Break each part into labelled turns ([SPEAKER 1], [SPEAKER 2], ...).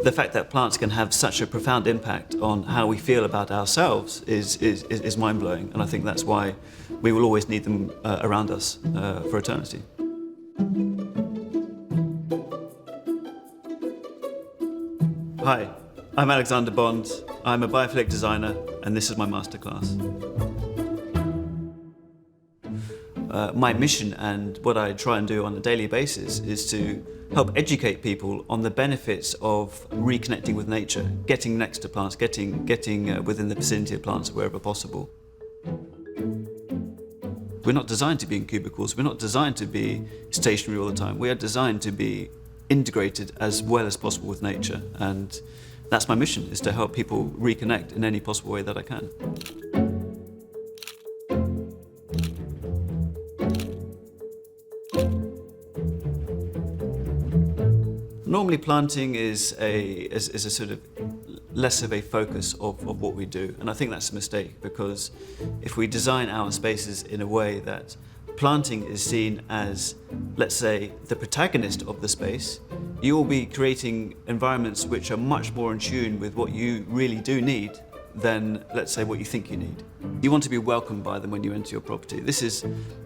[SPEAKER 1] the fact that plants can have such a profound impact on how we feel about ourselves is mind-blowing, and I think that's why we will always need them around us for eternity. Hi, I'm Alexander Bond. I'm a biophilic designer, and this is my masterclass. My mission and what I try and do on a daily basis is to help educate people on the benefits of reconnecting with nature, getting next to plants, getting within the vicinity of plants wherever possible. We're not designed to be in cubicles, we're not designed to be stationary all the time. We are designed to be integrated as well as possible with nature, and that's my mission, is to help people reconnect in any possible way that I can. Normally planting is a sort of less of a focus of what we do, and I think that's a mistake, because if we design our spaces in a way that planting is seen as, let's say, the protagonist of the space, you will be creating environments which are much more in tune with what you really do need than, let's say, what you think you need. You want to be welcomed by them when you enter your property. This is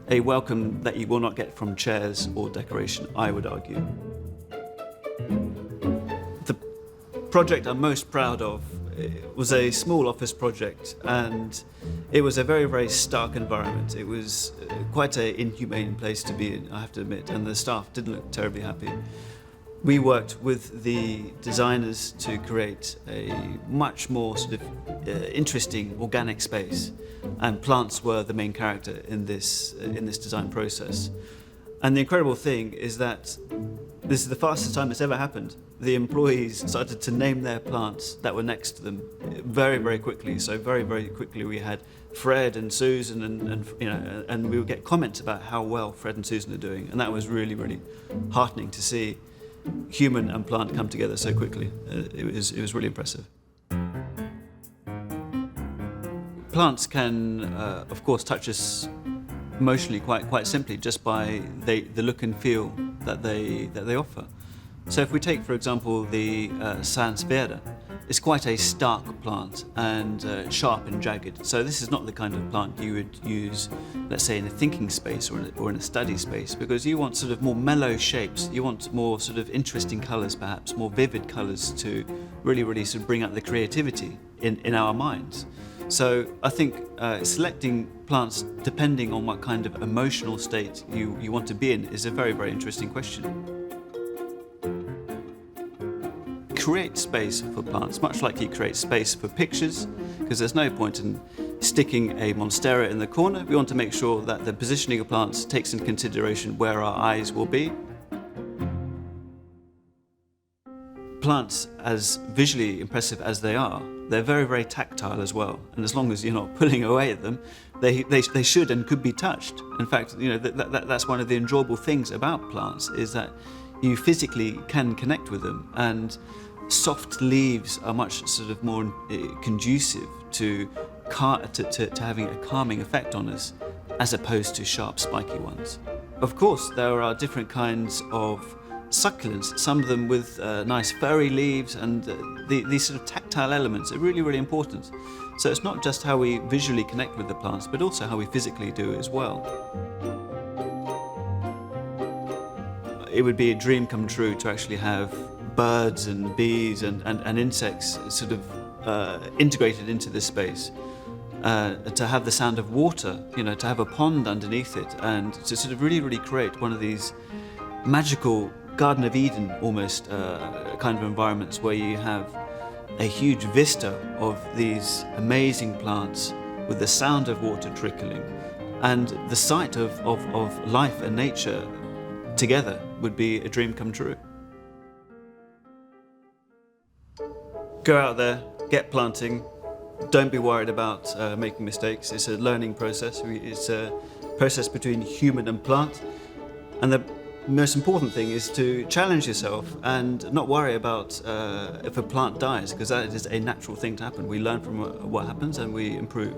[SPEAKER 1] a welcome that you will not get from chairs or decoration, I would argue. The project I'm most proud of was a small office project, and it was a very, very stark environment. It was quite an inhumane place to be in, I have to admit, and the staff didn't look terribly happy. We worked with the designers to create a much more sort of interesting organic space, and plants were the main character in this design process. And the incredible thing is that this is the fastest time it's ever happened. The employees started to name their plants that were next to them very, very quickly. So very, very quickly we had Fred and Susan, and we would get comments about how well Fred and Susan are doing, and that was really, really heartening to see human and plant come together so quickly. It was really impressive. Plants can, of course, touch us emotionally quite simply just by the look and feel that they offer. So if we take, for example, the sansevieria, it's quite a stark plant and sharp and jagged. So this is not the kind of plant you would use, let's say, in a thinking space or in a study space, because you want sort of more mellow shapes. You want more sort of interesting colours, perhaps more vivid colours, to really sort of bring out the creativity in our minds. So I think selecting plants depending on what kind of emotional state you want to be in is a very, very interesting question. Create space for plants, much like you create space for pictures, because there's no point in sticking a monstera in the corner. We want to make sure that the positioning of plants takes into consideration where our eyes will be. Plants, as visually impressive as they are, they're very, very tactile as well. And as long as you're not pulling away at them, they should and could be touched. In fact, that's one of the enjoyable things about plants, is that you physically can connect with them, and soft leaves are much sort of more conducive to having a calming effect on us, as opposed to sharp, spiky ones. Of course, there are different kinds of succulents, some of them with nice furry leaves, and these sort of tactile elements are really, really important. So it's not just how we visually connect with the plants, but also how we physically do it as well. It would be a dream come true to actually have birds and bees and insects sort of integrated into this space. To have the sound of water, to have a pond underneath it, and to sort of really, really create one of these magical Garden of Eden almost kind of environments, where you have a huge vista of these amazing plants with the sound of water trickling, and the sight of life and nature together would be a dream come true. Go out there, get planting. Don't be worried about making mistakes. It's a learning process. It's a process between human and plant. And the most important thing is to challenge yourself and not worry about if a plant dies, because that is a natural thing to happen. We learn from what happens and we improve.